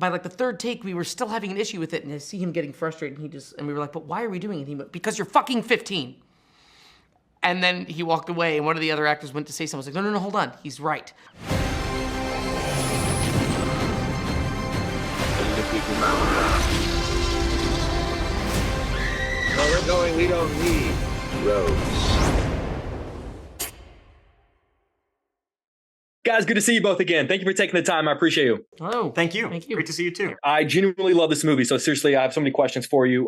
by like the third take, we were still having an issue with it, and I see him getting frustrated, and we were like, but why are we doing it? He went, because you're fucking 15. And then he walked away, and one of the other actors went to say something. I was like, no, hold on, he's right. Where we're going, we don't need roads. Guys, good to see you both again. Thank you for taking the time. I appreciate you. Oh, Thank you. Thank you. Great to see you too. I genuinely love this movie. So seriously, I have so many questions for you.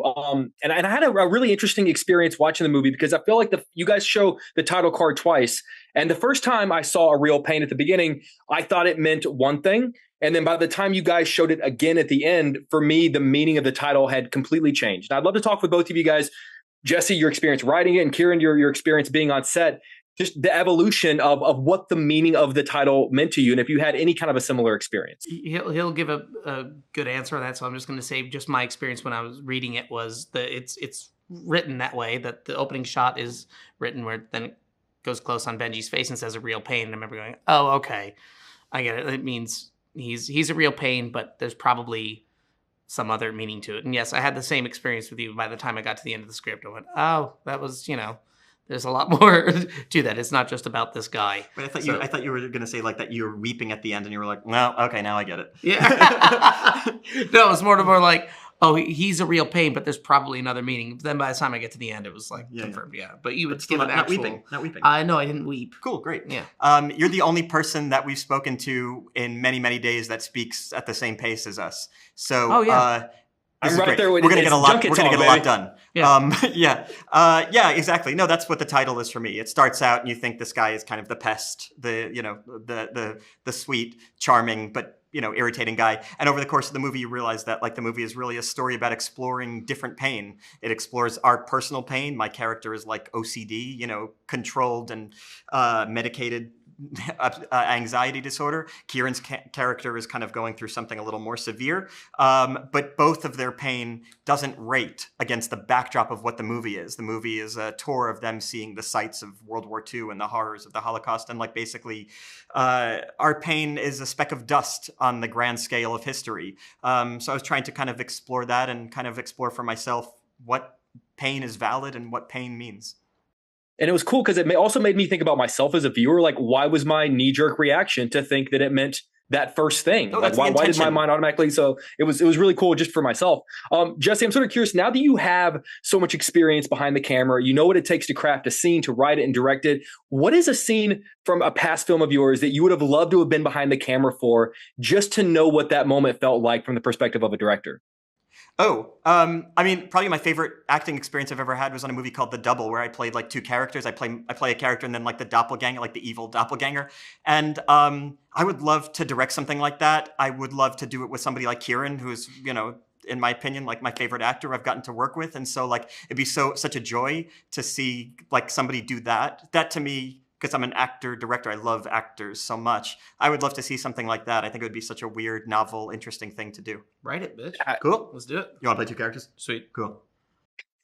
And I had a really interesting experience watching the movie because I feel like you guys show the title card twice. And the first time I saw a real pain at the beginning, I thought it meant one thing. And then by the time you guys showed it again at the end, for me, the meaning of the title had completely changed. And I'd love to talk with both of you guys. Jesse, your experience writing it, and Kieran, your experience being on set. Just the evolution of what the meaning of the title meant to you, and if you had any kind of a similar experience. He'll give a good answer on that, so I'm just going to say just my experience when I was reading it was that it's written that way, that the opening shot is written where then it goes close on Benji's face and says a real pain, and I remember going, oh, okay, I get it. It means he's a real pain, but there's probably some other meaning to it. And yes, I had the same experience with you by the time I got to the end of the script. I went, oh, that was, there's a lot more to that. It's not just about this guy. But I thought you were going to say like that you were weeping at the end, and you were like, well, okay, now I get it. Yeah. No, it's more like, oh, he's a real pain, but there's probably another meaning. Then by the time I get to the end, it was like confirmed. Yeah. But you would give an actual. Not weeping. No, I didn't weep. Cool, great. Yeah. You're the only person that we've spoken to in many, many days that speaks at the same pace as us. So. Oh yeah. I'm right there with We're gonna get a lot. We're gonna get a lot done. Yeah. Yeah, exactly. No, that's what the title is for me. It starts out, and you think this guy is kind of the pest, the sweet, charming, but irritating guy. And over the course of the movie, you realize that like the movie is really a story about exploring different pain. It explores our personal pain. My character is like OCD, controlled and medicated. Anxiety disorder. Kieran's character is kind of going through something a little more severe, but both of their pain doesn't rate against the backdrop of what the movie is. The movie is a tour of them seeing the sights of World War II and the horrors of the Holocaust, and like basically our pain is a speck of dust on the grand scale of history. So I was trying to kind of explore that and kind of explore for myself what pain is valid and what pain means. And it was cool because it also made me think about myself as a viewer. Like, why was my knee-jerk reaction to think that it meant that first thing? Like, why did my mind automatically? So it was really cool just for myself. Jesse, I'm sort of curious, now that you have so much experience behind the camera, you know what it takes to craft a scene, to write it and direct it. What is a scene from a past film of yours that you would have loved to have been behind the camera for, just to know what that moment felt like from the perspective of a director? Probably my favorite acting experience I've ever had was on a movie called The Double, where I played like two characters. I play a character and then like the doppelganger, like the evil doppelganger. And I would love to direct something like that. I would love to do it with somebody like Kieran, who's, in my opinion, like my favorite actor I've gotten to work with. And so like, it'd be such a joy to see like somebody do that. That to me, because I'm an actor, director, I love actors so much. I would love to see something like that. I think it would be such a weird, novel, interesting thing to do. Write it, bitch. Cool. Let's do it. You want to play two characters? Sweet. Cool.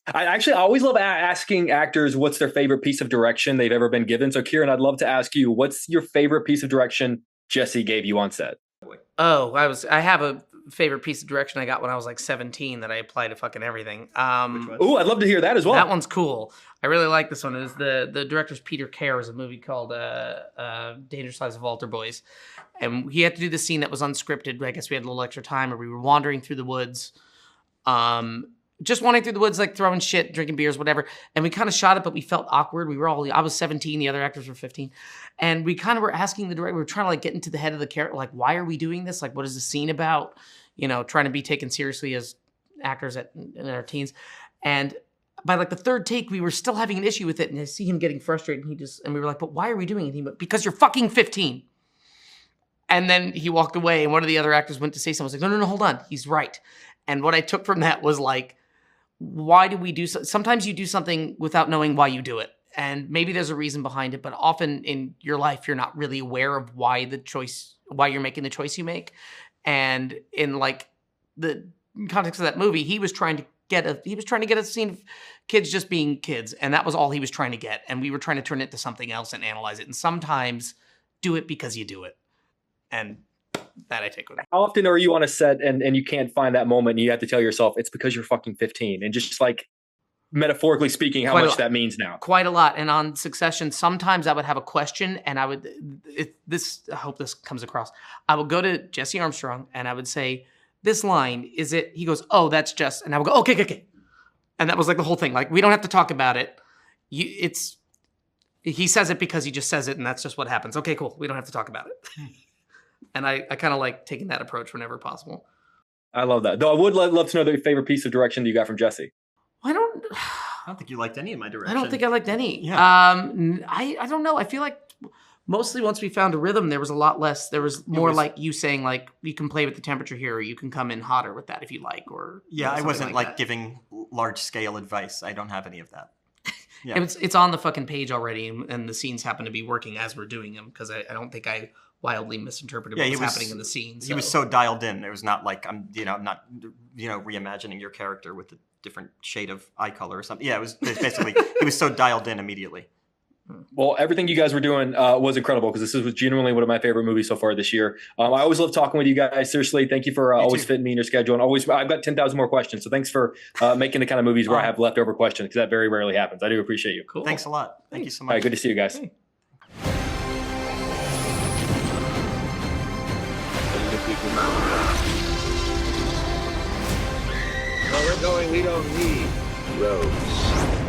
I always love asking actors what's their favorite piece of direction they've ever been given. So Kieran, I'd love to ask you, what's your favorite piece of direction Jesse gave you on set? Oh, I have a favorite piece of direction I got when I was like 17 that I applied to fucking everything. Ooh, I'd love to hear that as well. That one's cool. I really like this one. It's the director's Peter Kerr. Is a movie called Dangerous Lives of Altar Boys. And he had to do this scene that was unscripted. I guess we had a little extra time, or we were wandering through the woods. Just wandering through the woods, like throwing shit, drinking beers, whatever. And we kind of shot it, but we felt awkward. I was 17, the other actors were 15. And we kind of were asking the director, we were trying to like get into the head of the character, like, why are we doing this? Like, what is the scene about? Trying to be taken seriously as actors in our teens. And by like the third take, we were still having an issue with it. And I see him getting frustrated. And we were like, but why are we doing it? He went, because you're fucking 15. And then he walked away, and one of the other actors went to say something. I was like, no, hold on. He's right. And what I took from that was like, why do we do so? Sometimes you do something without knowing why you do it. And maybe there's a reason behind it, but often in your life, you're not really aware of why you're making the choice you make. And in like the context of that movie, he was trying to get a scene of kids just being kids. And that was all he was trying to get. And we were trying to turn it into something else and analyze it. And sometimes do it because you do it. And that I take with me. How often are you on a set and you can't find that moment and you have to tell yourself it's because you're fucking 15, and just like metaphorically speaking, how much that means now? Quite a lot. And on Succession, sometimes I would have a question, and I would, I hope this comes across. I would go to Jesse Armstrong and I would say, this line, is it, he goes, oh, that's just, and I would go, okay. And that was like the whole thing. Like, we don't have to talk about it. He says it because he just says it, and that's just what happens. Okay, cool. We don't have to talk about it. And I kind of like taking that approach whenever possible. I love that. Though I would love to know the favorite piece of direction that you got from Jesse. I don't think you liked any of my direction. I don't think I liked any. Yeah. I don't know. I feel like mostly once we found a rhythm, there was a lot less. There was more like you saying, like, you can play with the temperature here, or you can come in hotter with that if you like. Or yeah, I wasn't like giving large scale advice. I don't have any of that. Yeah. It's on the fucking page already, and the scenes happen to be working as we're doing them, because I don't think I wildly misinterpreted what was happening in the scenes. He was so dialed in. It was not like I'm not reimagining your character with a different shade of eye color or something. Yeah, it was basically he was so dialed in immediately. Well, everything you guys were doing was incredible, because this was genuinely one of my favorite movies so far this year. I always love talking with you guys. Seriously, thank you for always fitting me in your schedule. And always, I've got 10,000 more questions. So thanks for making the kind of movies where I have leftover questions, because that very rarely happens. I do appreciate you. Cool. Thanks a lot. Thank you so much. All right, good to see you guys. Hey. Where we're going, we don't need roads.